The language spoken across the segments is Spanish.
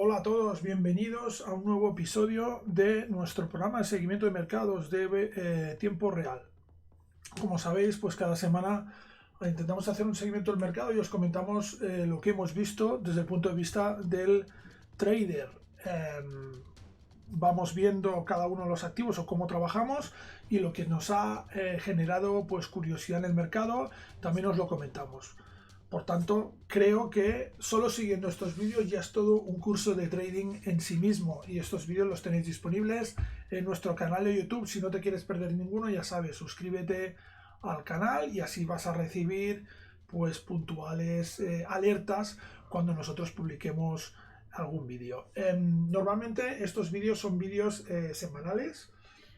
Hola a todos, bienvenidos a un nuevo episodio de nuestro programa de seguimiento de mercados de tiempo real. Como sabéis, pues cada semana intentamos hacer un seguimiento del mercado y os comentamos lo que hemos visto desde el punto de vista del trader. Vamos viendo cada uno de los activos o cómo trabajamos y lo que nos ha generado pues curiosidad en el mercado, también os lo comentamos. Por tanto, creo que solo siguiendo estos vídeos ya es todo un curso de trading en sí mismo, y estos vídeos los tenéis disponibles en nuestro canal de YouTube. Si no te quieres perder ninguno, ya sabes, suscríbete al canal y así vas a recibir pues puntuales alertas cuando nosotros publiquemos algún vídeo. Normalmente estos vídeos son vídeos semanales.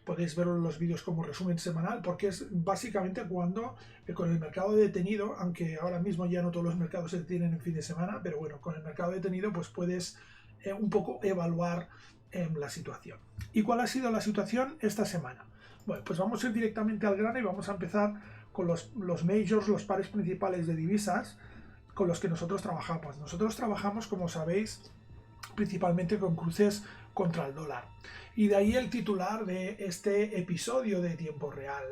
Podéis ver los vídeos como resumen semanal, porque es básicamente cuando con el mercado detenido, aunque ahora mismo ya no todos los mercados se detienen en fin de semana, pero bueno, con el mercado detenido pues puedes un poco evaluar la situación. ¿Y cuál ha sido la situación esta semana? Bueno, pues vamos a ir directamente al grano y vamos a empezar con los majors, los pares principales de divisas con los que nosotros trabajamos. Nosotros trabajamos, como sabéis, principalmente con cruces contra el dólar. Y de ahí el titular de este episodio de tiempo real.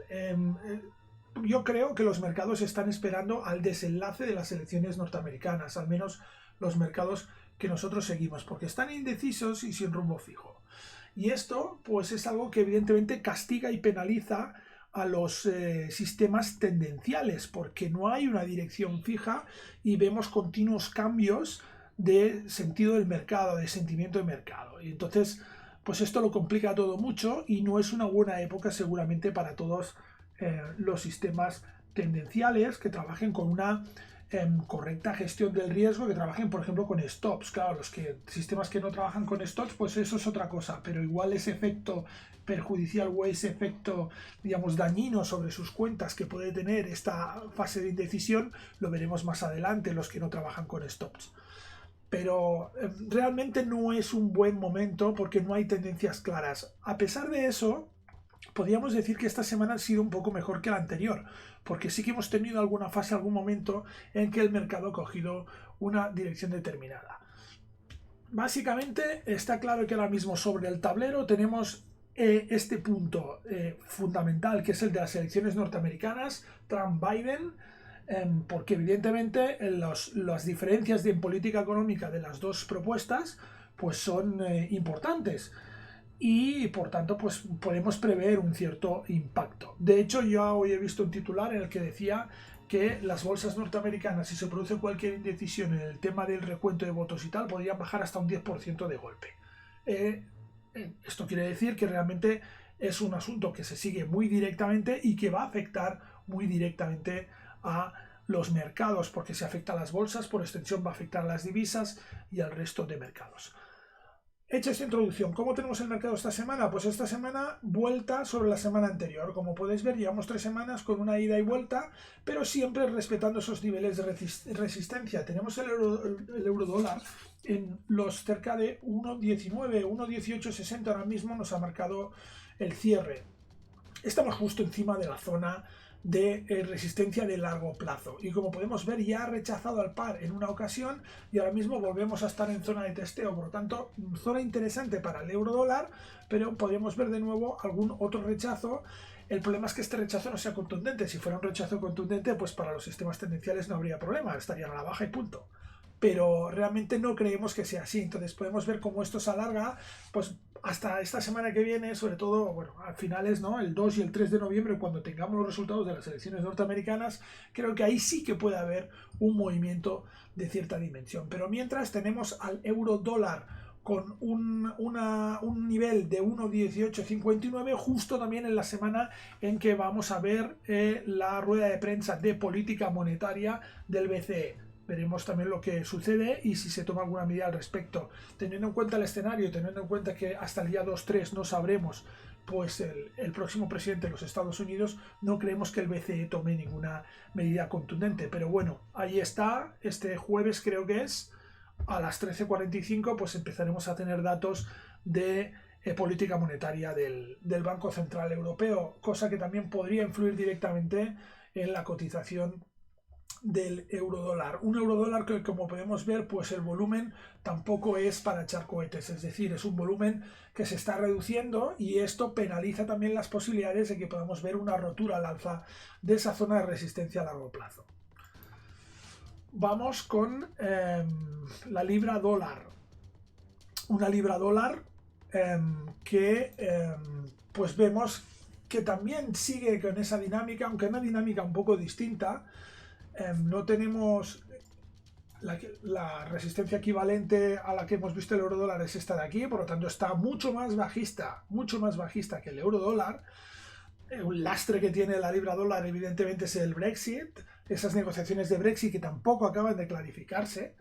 Yo creo que los mercados están esperando al desenlace de las elecciones norteamericanas, al menos los mercados que nosotros seguimos, porque están indecisos y sin rumbo fijo. Y esto pues es algo que evidentemente castiga y penaliza a los sistemas tendenciales, porque no hay una dirección fija y vemos continuos cambios de sentido del mercado, de sentimiento de mercado. Y entonces, pues esto lo complica todo mucho y no es una buena época seguramente para todos los sistemas tendenciales que trabajen con una correcta gestión del riesgo, que trabajen por ejemplo con stops. Claro, sistemas que no trabajan con stops, pues eso es otra cosa, pero igual ese efecto perjudicial o ese efecto, digamos, dañino sobre sus cuentas que puede tener esta fase de indecisión, lo veremos más adelante, los que no trabajan con stops. Pero realmente no es un buen momento porque no hay tendencias claras. A pesar de eso, podríamos decir que esta semana ha sido un poco mejor que la anterior, porque sí que hemos tenido alguna fase, algún momento en que el mercado ha cogido una dirección determinada. Básicamente está claro que ahora mismo sobre el tablero tenemos este punto fundamental, que es el de las elecciones norteamericanas, Trump-Biden, porque evidentemente las diferencias en política económica de las dos propuestas pues son importantes y por tanto pues podemos prever un cierto impacto. De hecho, yo hoy he visto un titular en el que decía que las bolsas norteamericanas, si se produce cualquier indecisión en el tema del recuento de votos y tal, podrían bajar hasta un 10% de golpe. Esto quiere decir que realmente es un asunto que se sigue muy directamente y que va a afectar muy directamente a los mercados, porque si afecta a las bolsas, por extensión va a afectar a las divisas y al resto de mercados. Hecha esta introducción, ¿cómo tenemos el mercado esta semana? Pues esta semana vuelta sobre la semana anterior. Como podéis ver, llevamos 3 semanas con una ida y vuelta, pero siempre respetando esos niveles de resistencia. Tenemos el euro dólar en los cerca de 1,19, 1,1860 ahora mismo nos ha marcado el cierre. Estamos justo encima de la zona de resistencia de largo plazo y como podemos ver ya ha rechazado al par en una ocasión y ahora mismo volvemos a estar en zona de testeo, por lo tanto zona interesante para el euro dólar, pero podríamos ver de nuevo algún otro rechazo. El problema es que este rechazo no sea contundente. Si fuera un rechazo contundente, pues para los sistemas tendenciales no habría problema, estarían a la baja y punto, pero realmente no creemos que sea así. Entonces podemos ver cómo esto se alarga pues hasta esta semana que viene, sobre todo bueno, a finales, ¿no? El 2 y el 3 de noviembre, cuando tengamos los resultados de las elecciones norteamericanas. Creo que ahí sí que puede haber un movimiento de cierta dimensión, pero mientras tenemos al euro dólar con un nivel de 1,1859 justo también en la semana en que vamos a ver la rueda de prensa de política monetaria del BCE. Veremos también lo que sucede y si se toma alguna medida al respecto. Teniendo en cuenta el escenario, teniendo en cuenta que hasta el día 2-3 no sabremos pues el próximo presidente de los Estados Unidos, no creemos que el BCE tome ninguna medida contundente. Pero bueno, ahí está, este jueves creo que es, a las 13:45, pues empezaremos a tener datos de política monetaria del Banco Central Europeo, cosa que también podría influir directamente en la cotización del euro dólar. Un euro dólar que, como podemos ver, pues el volumen tampoco es para echar cohetes, es decir, es un volumen que se está reduciendo y esto penaliza también las posibilidades de que podamos ver una rotura al alza de esa zona de resistencia a largo plazo. Vamos con la libra dólar. Una libra dólar que pues vemos que también sigue con esa dinámica, aunque una dinámica un poco distinta. No tenemos la resistencia equivalente a la que hemos visto el euro dólar, es esta de aquí, por lo tanto está mucho más bajista que el euro dólar. Un lastre que tiene la libra dólar evidentemente es el Brexit, esas negociaciones de Brexit que tampoco acaban de clarificarse.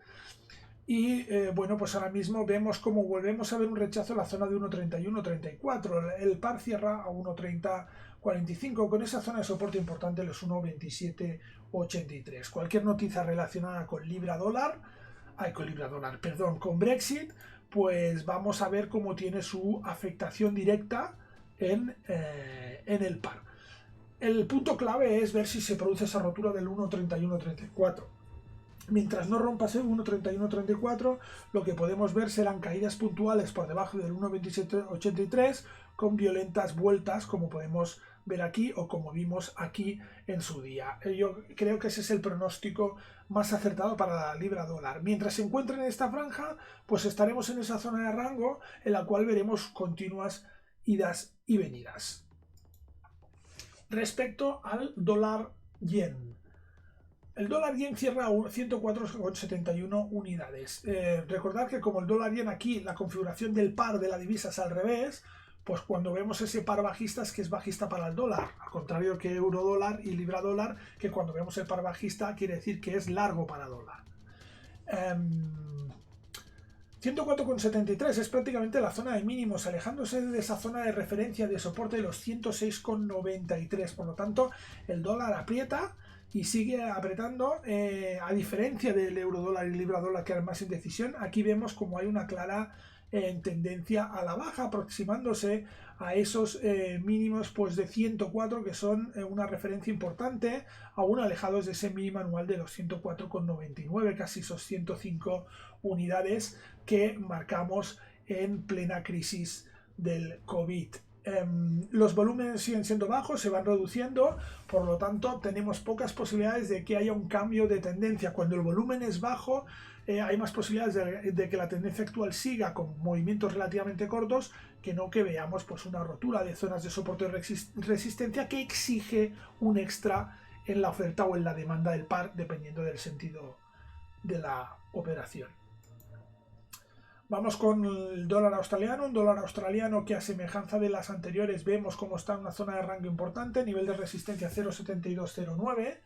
Y bueno, pues ahora mismo vemos como volvemos a ver un rechazo en la zona de 1.31-34. El par cierra a 1.30-45 con esa zona de soporte importante, los 1.27-83. Cualquier noticia relacionada con con Brexit, pues vamos a ver cómo tiene su afectación directa en el par. El punto clave es ver si se produce esa rotura del 1.31-34. Mientras no rompa ese 1.31-34, lo que podemos ver serán caídas puntuales por debajo del 1.27-83 con violentas vueltas, como podemos ver aquí o como vimos aquí en su día. Yo creo que ese es el pronóstico más acertado para la libra dólar. Mientras se encuentre en esta franja, pues estaremos en esa zona de rango en la cual veremos continuas idas y venidas. Respecto al dólar yen. El dólar yen cierra a 104,71 unidades. Recordad que como el dólar yen aquí, la configuración del par de la divisa es al revés, pues cuando vemos ese par bajista es que es bajista para el dólar, al contrario que euro dólar y libra dólar, que cuando vemos el par bajista quiere decir que es largo para dólar. 104,73 es prácticamente la zona de mínimos, alejándose de esa zona de referencia de soporte de los 106,93. Por lo tanto, el dólar aprieta y sigue apretando, a diferencia del euro dólar y libra dólar, que hay más indecisión. Aquí vemos como hay una clara tendencia a la baja, aproximándose a esos mínimos pues de 104, que son una referencia importante, aún alejados de ese mínimo anual de los 104,99, casi esos 105 unidades que marcamos en plena crisis del COVID. Los volúmenes siguen siendo bajos, se van reduciendo, por lo tanto tenemos pocas posibilidades de que haya un cambio de tendencia. Cuando el volumen es bajo, hay más posibilidades de que la tendencia actual siga con movimientos relativamente cortos, que no que veamos pues una rotura de zonas de soporte y resistencia que exige un extra en la oferta o en la demanda del par, dependiendo del sentido de la operación. Vamos con el dólar australiano, un dólar australiano que a semejanza de las anteriores vemos cómo está en una zona de rango importante, nivel de resistencia 0.7209,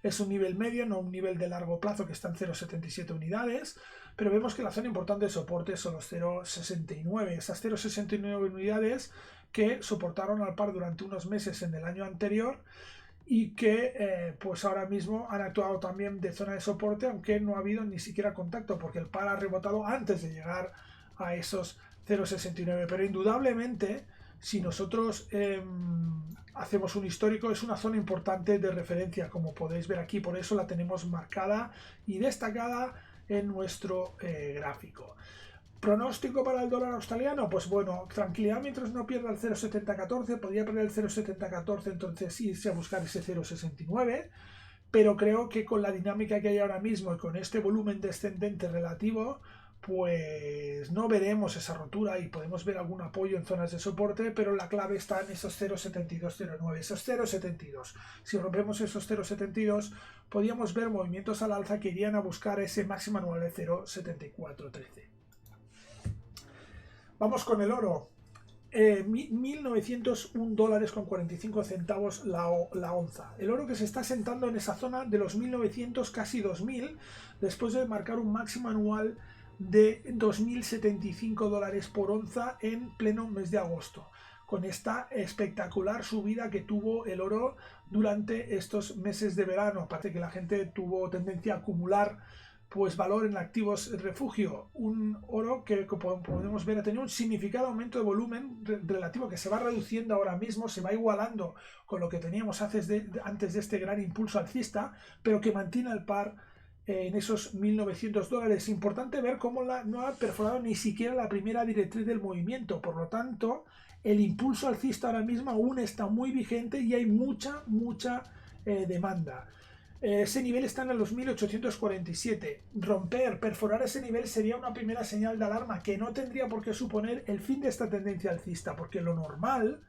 es un nivel medio, no un nivel de largo plazo que está en 0.77 unidades, pero vemos que la zona importante de soporte son los 0.69, esas 0.69 unidades que soportaron al par durante unos meses en el año anterior y que pues ahora mismo han actuado también de zona de soporte, aunque no ha habido ni siquiera contacto porque el par ha rebotado antes de llegar a esos 0.69, pero indudablemente si nosotros hacemos un histórico es una zona importante de referencia, como podéis ver aquí, por eso la tenemos marcada y destacada en nuestro gráfico. ¿Pronóstico para el dólar australiano? Pues bueno, tranquilidad mientras no pierda el 0.7014, podría perder el 0.7014, entonces irse a buscar ese 0.69, pero creo que con la dinámica que hay ahora mismo y con este volumen descendente relativo, pues no veremos esa rotura y podemos ver algún apoyo en zonas de soporte, pero la clave está en esos 0.7209, esos 0.72. Si rompemos esos 0.72, podríamos ver movimientos al alza que irían a buscar ese máximo anual de 0.7413. Vamos con el oro. 1.901 dólares con 45 centavos la onza. El oro que se está sentando en esa zona de los 1.900, casi 2.000, después de marcar un máximo anual de 2.075 dólares por onza en pleno mes de agosto, con esta espectacular subida que tuvo el oro durante estos meses de verano. Aparte que la gente tuvo tendencia a acumular pues valor en activos refugio, un oro que como podemos ver ha tenido un significado aumento de volumen relativo que se va reduciendo ahora mismo, se va igualando con lo que teníamos antes de este gran impulso alcista, pero que mantiene el par en esos $1.900. Importante ver cómo no ha perforado ni siquiera la primera directriz del movimiento, por lo tanto el impulso alcista ahora mismo aún está muy vigente y hay mucha demanda. Ese nivel está en los 1847. Perforar ese nivel sería una primera señal de alarma que no tendría por qué suponer el fin de esta tendencia alcista, porque lo normal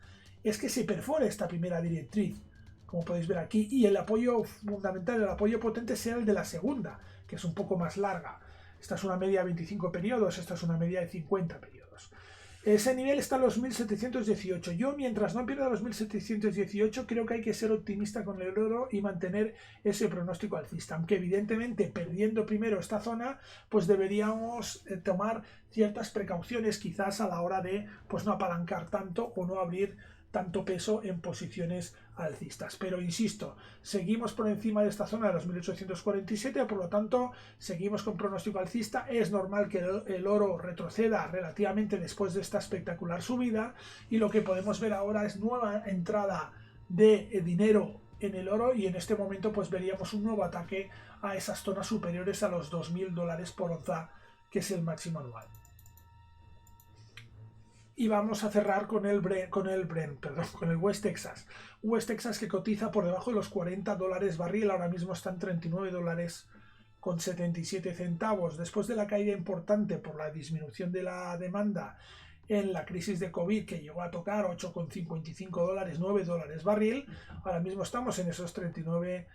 es que se perfore esta primera directriz, como podéis ver aquí, y el apoyo fundamental, el apoyo potente sea el de la segunda, que es un poco más larga. Esta es una media de 25 periodos, esta es una media de 50 periodos. Ese nivel está en los 1718. Yo, mientras no pierda los 1718, creo que hay que ser optimista con el oro y mantener ese pronóstico alcista. Aunque evidentemente perdiendo primero esta zona, pues deberíamos tomar ciertas precauciones quizás a la hora de pues no apalancar tanto o no abrir tanto peso en posiciones alcistas. Pero insisto, seguimos por encima de esta zona de los 1847, por lo tanto seguimos con pronóstico alcista. Es normal que el oro retroceda relativamente después de esta espectacular subida, y lo que podemos ver ahora es nueva entrada de dinero en el oro, y en este momento pues veríamos un nuevo ataque a esas zonas superiores a los $2.000 por onza, que es el máximo anual. Y vamos a cerrar con el West Texas. West Texas, que cotiza por debajo de los $40 barril, ahora mismo está en $39,77. Después de la caída importante por la disminución de la demanda en la crisis de COVID, que llegó a tocar $8,55, $9 barril, ahora mismo estamos en esos $39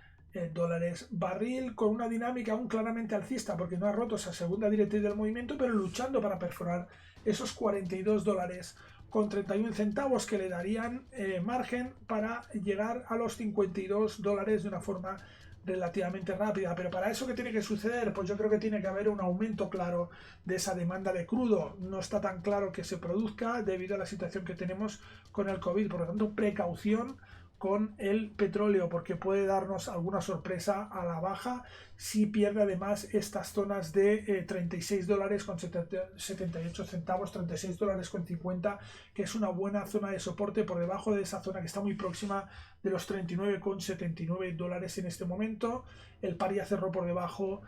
barril, con una dinámica aún claramente alcista, porque no ha roto esa segunda directriz del movimiento, pero luchando para perforar esos $42,31, que le darían margen para llegar a los $52 de una forma relativamente rápida. Pero para eso, ¿qué tiene que suceder? Pues yo creo que tiene que haber un aumento claro de esa demanda de crudo. No está tan claro que se produzca debido a la situación que tenemos con el COVID. Por lo tanto, precaución con el petróleo, porque puede darnos alguna sorpresa a la baja si pierde además estas zonas de $36,78, $36,50, que es una buena zona de soporte por debajo de esa zona que está muy próxima de los $39,79 en este momento. El par ya cerró por debajo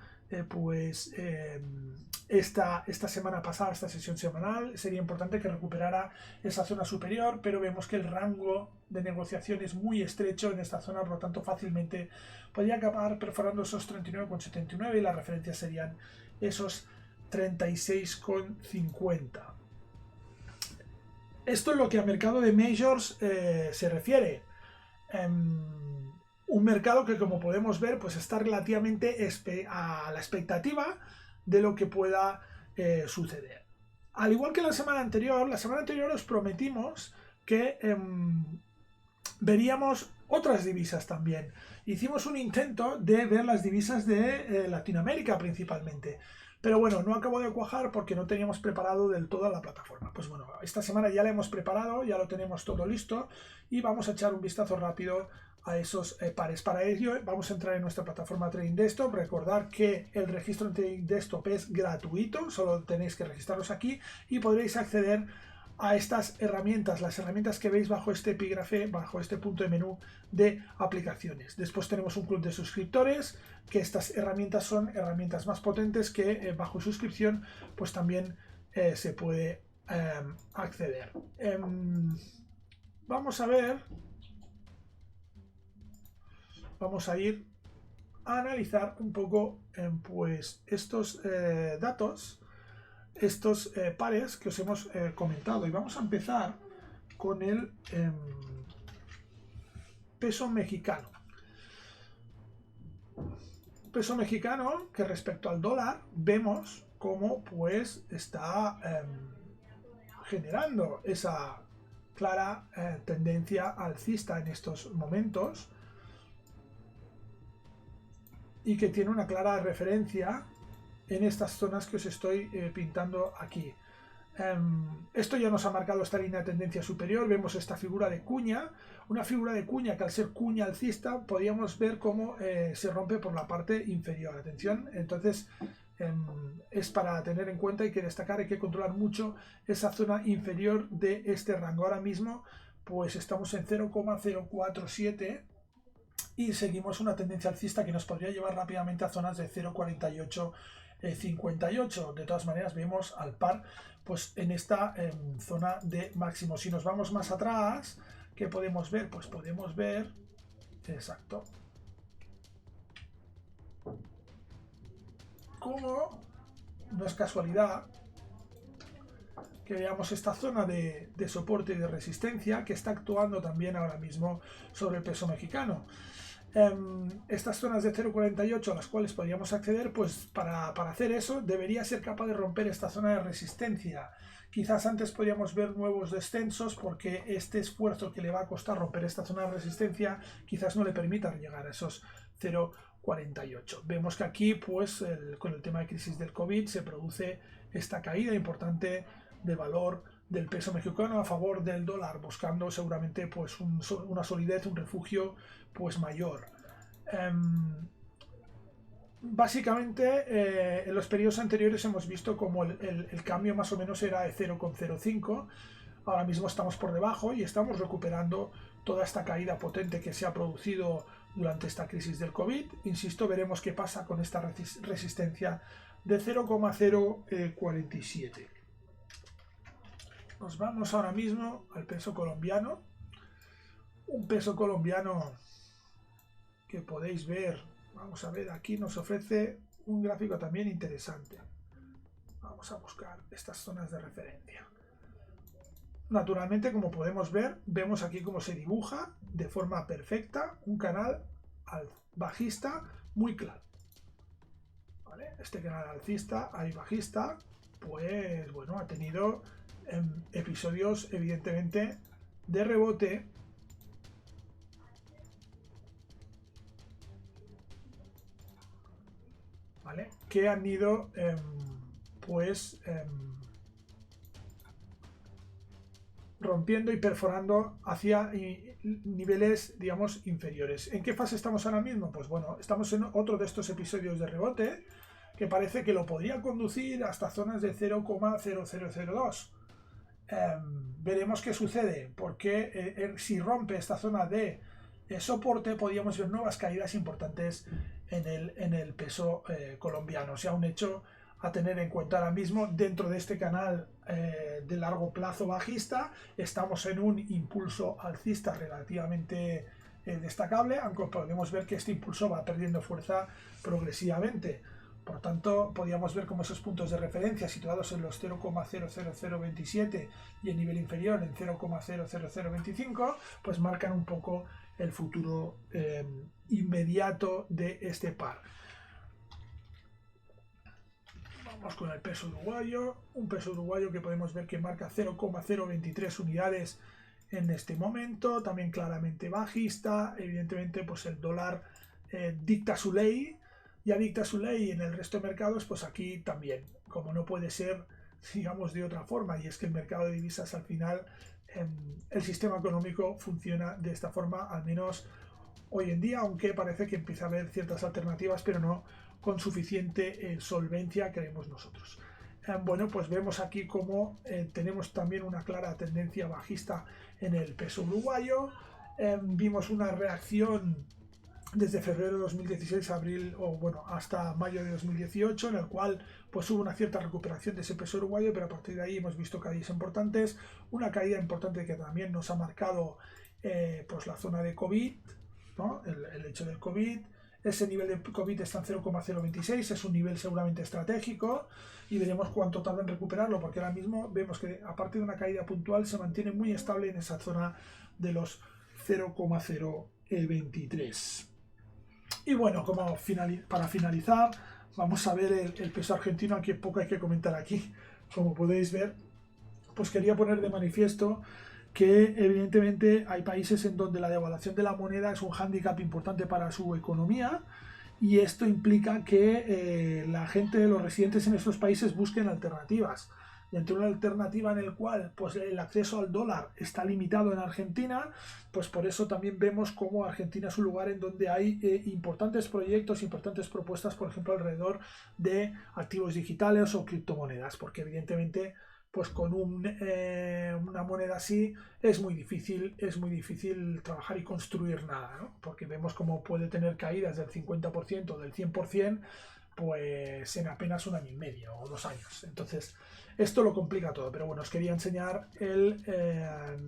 esta semana pasada, esta sesión semanal. Sería importante que recuperara esa zona superior, pero vemos que el rango de negociación es muy estrecho en esta zona, por lo tanto fácilmente podría acabar perforando esos 39,79 y las referencias serían esos 36,50. Esto es lo que a mercado de majors se refiere. Un mercado que, como podemos ver, pues está relativamente a la expectativa de lo que pueda suceder. Al igual que la semana anterior os prometimos que veríamos otras divisas también. Hicimos un intento de ver las divisas de Latinoamérica principalmente, pero bueno, no acabó de cuajar porque no teníamos preparado del todo la plataforma. Pues bueno, esta semana ya la hemos preparado, ya lo tenemos todo listo y vamos a echar un vistazo rápido a esos pares. Para ello vamos a entrar en nuestra plataforma Trading Desktop. Recordar que el registro en Trading Desktop es gratuito, solo tenéis que registraros aquí y podréis acceder a estas herramientas, las herramientas que veis bajo este epígrafe, bajo este punto de menú de aplicaciones. Después tenemos un club de suscriptores, que estas herramientas son herramientas más potentes que bajo suscripción pues también se puede acceder. Vamos a ver, vamos a ir a analizar un poco pues estos datos, estos pares que os hemos comentado, y vamos a empezar con el peso mexicano. Peso mexicano que respecto al dólar vemos cómo pues está generando esa clara tendencia alcista en estos momentos y que tiene una clara referencia en estas zonas que os estoy pintando aquí. Esto ya nos ha marcado esta línea de tendencia superior. Vemos esta figura de cuña, una figura de cuña que al ser cuña alcista podríamos ver cómo se rompe por la parte inferior. Atención, entonces es para tener en cuenta, hay que destacar, hay que controlar mucho esa zona inferior de este rango. Ahora mismo pues estamos en 0,047 y seguimos una tendencia alcista que nos podría llevar rápidamente a zonas de 0,4858. De todas maneras vemos al par pues en esta zona de máximo. Si nos vamos más atrás, ¿qué podemos ver? Pues podemos ver, exacto, como no es casualidad que veamos esta zona de soporte y de resistencia que está actuando también ahora mismo sobre el peso mexicano. Estas zonas de 0,48 a las cuales podríamos acceder, pues para hacer eso debería ser capaz de romper esta zona de resistencia. Quizás antes podríamos ver nuevos descensos porque este esfuerzo que le va a costar romper esta zona de resistencia quizás no le permita llegar a esos 0,48. Vemos que aquí pues con el tema de crisis del COVID se produce esta caída importante de valor del peso mexicano a favor del dólar, buscando seguramente pues una solidez, un refugio pues mayor. Básicamente en los periodos anteriores hemos visto como el cambio más o menos era de 0,05. Ahora mismo estamos por debajo y estamos recuperando toda esta caída potente que se ha producido durante esta crisis del COVID. Insisto, veremos qué pasa con esta resistencia de 0,047. Nos vamos ahora mismo al peso colombiano. Un peso colombiano que podéis ver, vamos a ver, aquí nos ofrece un gráfico también interesante. Vamos a buscar estas zonas de referencia. Naturalmente, como podemos ver, vemos aquí cómo se dibuja de forma perfecta un canal bajista muy claro. ¿Vale? Este canal alcista y bajista, pues bueno, ha tenido episodios evidentemente de rebote, ¿vale? Que han ido rompiendo y perforando hacia niveles, digamos, inferiores. ¿En qué fase estamos ahora mismo? Pues bueno, estamos en otro de estos episodios de rebote que parece que lo podría conducir hasta zonas de 0,0002. Veremos qué sucede, porque si rompe esta zona de soporte podríamos ver nuevas caídas importantes en el peso colombiano. O sea, un hecho a tener en cuenta ahora mismo dentro de este canal de largo plazo bajista. Estamos en un impulso alcista relativamente destacable, aunque podemos ver que este impulso va perdiendo fuerza progresivamente. Por tanto, podríamos ver cómo esos puntos de referencia situados en los 0,00027 y el nivel inferior en 0,00025, pues marcan un poco el futuro inmediato de este par. Vamos con el peso uruguayo, un peso uruguayo que podemos ver que marca 0,023 unidades en este momento, también claramente bajista. Evidentemente, pues el dólar dicta su ley. Ya dicta su ley en el resto de mercados, pues aquí también, como no puede ser, digamos, de otra forma, y es que el mercado de divisas al final, el sistema económico funciona de esta forma, al menos hoy en día, aunque parece que empieza a haber ciertas alternativas, pero no con suficiente solvencia, creemos nosotros. Bueno, pues vemos aquí como tenemos también una clara tendencia bajista en el peso uruguayo. Vimos una reacción desde febrero de 2016 abril hasta mayo de 2018, en el cual pues hubo una cierta recuperación de ese peso uruguayo, pero a partir de ahí hemos visto caídas importantes, una caída importante que también nos ha marcado pues la zona de COVID, ¿no? El hecho del COVID. Ese nivel de COVID está en 0,026, es un nivel seguramente estratégico y veremos cuánto tarda en recuperarlo, porque ahora mismo vemos que aparte de una caída puntual se mantiene muy estable en esa zona de los 0,023. Y bueno, para finalizar, vamos a ver el peso argentino, aunque poco hay que comentar aquí. Como podéis ver, pues quería poner de manifiesto que evidentemente hay países en donde la devaluación de la moneda es un hándicap importante para su economía, y esto implica que la gente, los residentes en estos países busquen alternativas. entre una alternativa en el cual pues, el acceso al dólar está limitado en Argentina, pues por eso también vemos como Argentina es un lugar en donde hay importantes proyectos, importantes propuestas, por ejemplo, alrededor de activos digitales o criptomonedas, porque evidentemente pues con una moneda así es muy difícil trabajar y construir nada, ¿no? Porque vemos cómo puede tener caídas del 50% o del 100%, pues en apenas un año y medio o 2 años. Entonces, esto lo complica todo, pero bueno, os quería enseñar el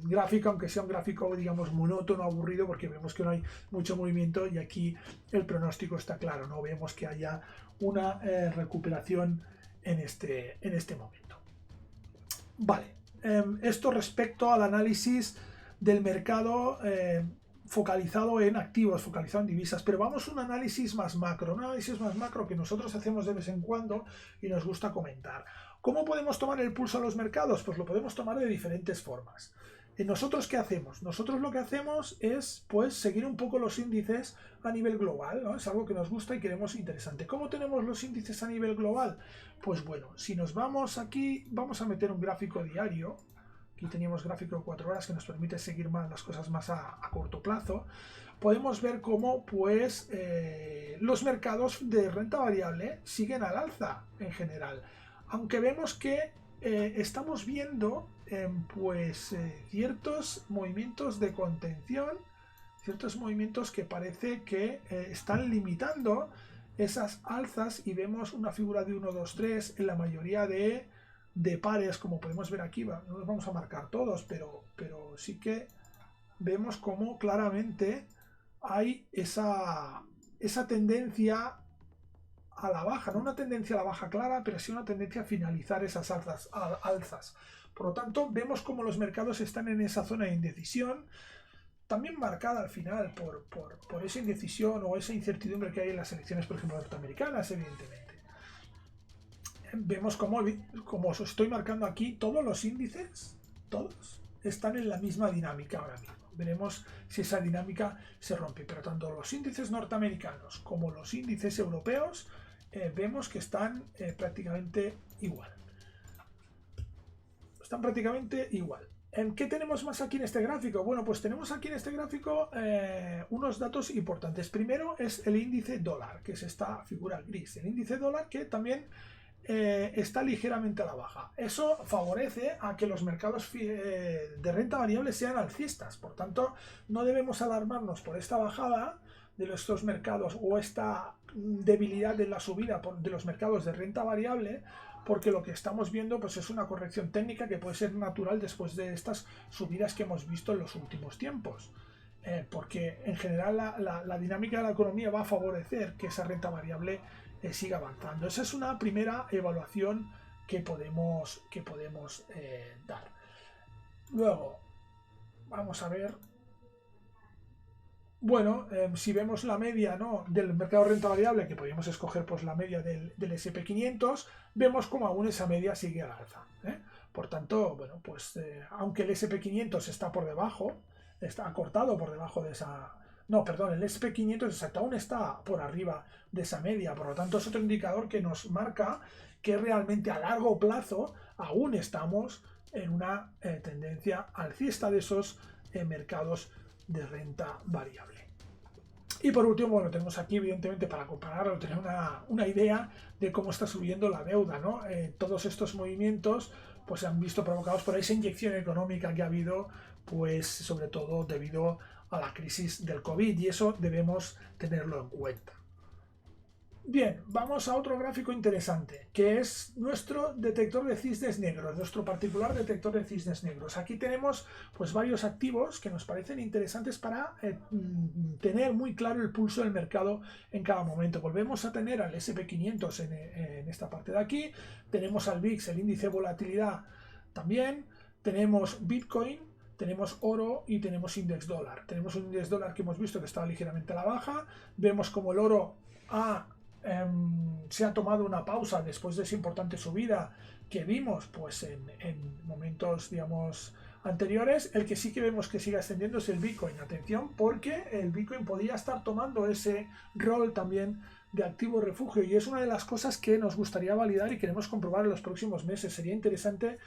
gráfico, aunque sea un gráfico, digamos, monótono, aburrido, porque vemos que no hay mucho movimiento y aquí el pronóstico está claro, no vemos que haya una recuperación en este momento. Vale, esto respecto al análisis del mercado focalizado en activos, focalizado en divisas, pero vamos a un análisis más macro que nosotros hacemos de vez en cuando y nos gusta comentar. ¿Cómo podemos tomar el pulso a los mercados? Pues lo podemos tomar de diferentes formas. ¿Nosotros qué hacemos? Nosotros lo que hacemos es pues seguir un poco los índices a nivel global, ¿no? Es algo que nos gusta y queremos interesante. ¿Cómo tenemos los índices a nivel global? Pues bueno, si nos vamos aquí, vamos a meter un gráfico diario. Aquí teníamos gráfico de 4 horas que nos permite seguir más las cosas más a corto plazo. Podemos ver cómo pues los mercados de renta variable siguen al alza en general. Aunque vemos que estamos viendo ciertos movimientos de contención, ciertos movimientos que parece que están limitando esas alzas y vemos una figura de 1, 2, 3 en la mayoría de pares, como podemos ver aquí. No los vamos a marcar todos, pero sí que vemos como claramente hay esa tendencia a la baja, no una tendencia a la baja clara, pero sí una tendencia a finalizar esas alzas. Por lo tanto, vemos como los mercados están en esa zona de indecisión, también marcada al final por esa indecisión o esa incertidumbre que hay en las elecciones, por ejemplo, norteamericanas, evidentemente. Vemos como os estoy marcando aquí, todos los índices, todos, están en la misma dinámica ahora mismo. Veremos si esa dinámica se rompe, pero tanto los índices norteamericanos como los índices europeos vemos que están prácticamente igual. Están prácticamente igual. ¿Qué tenemos más aquí en este gráfico? Bueno, pues tenemos aquí en este gráfico unos datos importantes. Primero es el índice dólar, que es esta figura gris. El índice dólar que también está ligeramente a la baja. Eso favorece a que los mercados de renta variable sean alcistas. Por tanto, no debemos alarmarnos por esta bajada de estos mercados o esta debilidad de la subida de los mercados de renta variable, porque lo que estamos viendo pues, es una corrección técnica que puede ser natural después de estas subidas que hemos visto en los últimos tiempos. Porque en general la dinámica de la economía va a favorecer que esa renta variable siga avanzando. Esa es una primera evaluación que podemos dar. Luego, vamos a ver. Bueno, si vemos la media, ¿no?, del mercado de renta variable, que podríamos escoger pues la media del SP500, vemos como aún esa media sigue al alza. Por tanto, bueno, pues aunque el SP500 está por debajo, está acortado por debajo de esa... No, perdón, el SP500 aún está por arriba de esa media, por lo tanto es otro indicador que nos marca que realmente a largo plazo aún estamos en una tendencia alcista de esos mercados de renta variable. Y por último, bueno, tenemos aquí evidentemente para compararlo, tener una idea de cómo está subiendo la deuda, ¿no? Todos estos movimientos pues se han visto provocados por esa inyección económica que ha habido, pues sobre todo debido a la crisis del COVID, y eso debemos tenerlo en cuenta. Bien, vamos a otro gráfico interesante, que es nuestro detector de cisnes negros, nuestro particular detector de cisnes negros. Aquí tenemos pues varios activos que nos parecen interesantes para tener muy claro el pulso del mercado en cada momento. Volvemos a tener al SP500 en esta parte de aquí, tenemos al VIX, el índice de volatilidad también, tenemos Bitcoin, tenemos oro y tenemos index dólar. Tenemos un index dólar que hemos visto que estaba ligeramente a la baja, vemos como el oro se ha tomado una pausa después de esa importante subida que vimos pues en momentos, digamos, anteriores. El que sí que vemos que sigue ascendiendo es el Bitcoin. Atención, porque el Bitcoin podría estar tomando ese rol también de activo refugio, y es una de las cosas que nos gustaría validar y queremos comprobar en los próximos meses. Sería interesante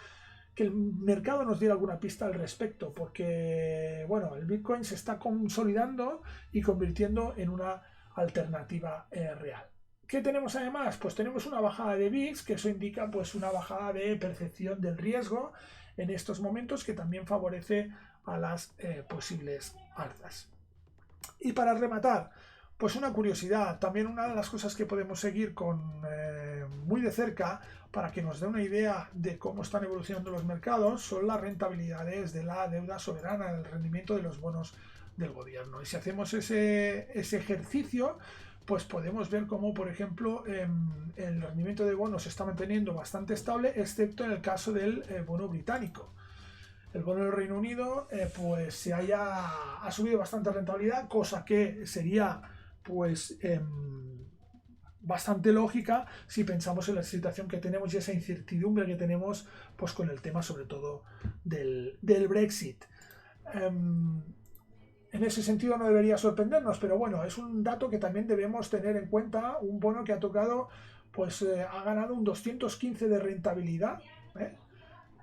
que el mercado nos diera alguna pista al respecto, porque bueno, el Bitcoin se está consolidando y convirtiendo en una alternativa real. ¿Qué tenemos además? Pues tenemos una bajada de VIX, que eso indica pues una bajada de percepción del riesgo en estos momentos, que también favorece a las posibles alzas. Y para rematar, pues una curiosidad, también una de las cosas que podemos seguir con muy de cerca para que nos dé una idea de cómo están evolucionando los mercados son las rentabilidades de la deuda soberana, el rendimiento de los bonos del gobierno. Y si hacemos ese ejercicio, pues podemos ver cómo, por ejemplo, el rendimiento de bonos se está manteniendo bastante estable, excepto en el caso del bono británico. El bono del Reino Unido pues ha subido bastante rentabilidad, cosa que sería pues bastante lógica si pensamos en la situación que tenemos y esa incertidumbre que tenemos pues con el tema sobre todo del Brexit. En ese sentido no debería sorprendernos, pero bueno, es un dato que también debemos tener en cuenta. Un bono que ha tocado, pues ha ganado un 215 de rentabilidad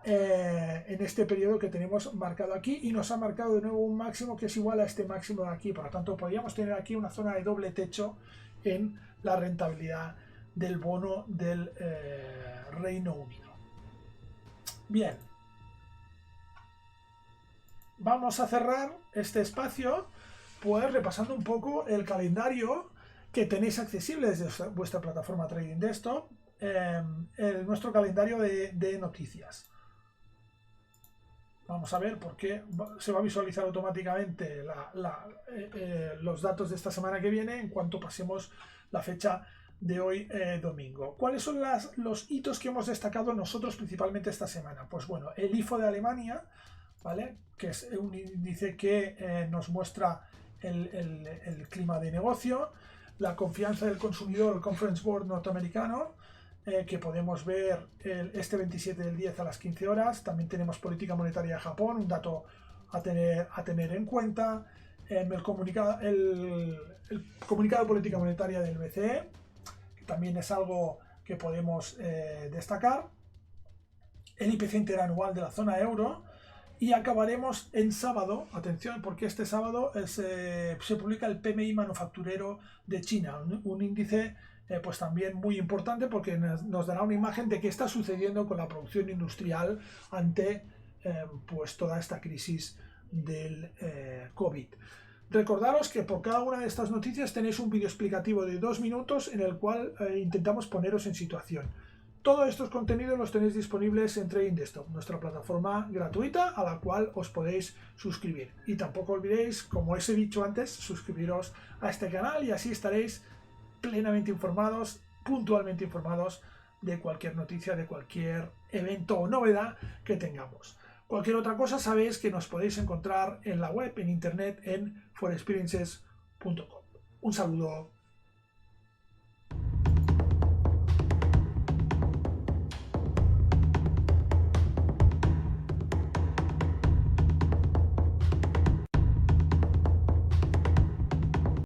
en este periodo que tenemos marcado aquí, y nos ha marcado de nuevo un máximo que es igual a este máximo de aquí. Por lo tanto, podríamos tener aquí una zona de doble techo en la rentabilidad del bono del Reino Unido. Bien, vamos a cerrar este espacio pues repasando un poco el calendario que tenéis accesible desde vuestra plataforma Trading Desktop, nuestro calendario de noticias. Vamos a ver por qué se va a visualizar automáticamente los datos de esta semana que viene en cuanto pasemos la fecha de hoy, domingo. ¿Cuáles son los hitos que hemos destacado nosotros principalmente esta semana? Pues bueno, el IFO de Alemania, ¿vale?, que es un índice que nos muestra el clima de negocio, la confianza del consumidor, el Conference Board norteamericano, que podemos ver este 27 del 10 a las 15 horas. También tenemos política monetaria de Japón, un dato a tener en cuenta. El comunicado de política monetaria del BCE, que también es algo que podemos destacar. El IPC interanual de la zona euro. Y acabaremos en sábado, atención, porque este sábado se publica el PMI manufacturero de China, un índice pues también muy importante, porque nos dará una imagen de qué está sucediendo con la producción industrial ante pues toda esta crisis del COVID. Recordaros que por cada una de estas noticias tenéis un vídeo explicativo de 2 minutos en el cual intentamos poneros en situación. Todos estos contenidos los tenéis disponibles en Trading Desktop, nuestra plataforma gratuita a la cual os podéis suscribir. Y tampoco olvidéis, como os he dicho antes, suscribiros a este canal, y así estaréis plenamente informados, puntualmente informados de cualquier noticia, de cualquier evento o novedad que tengamos. Cualquier otra cosa sabéis que nos podéis encontrar en la web, en internet, en forexperiences.com. Un saludo.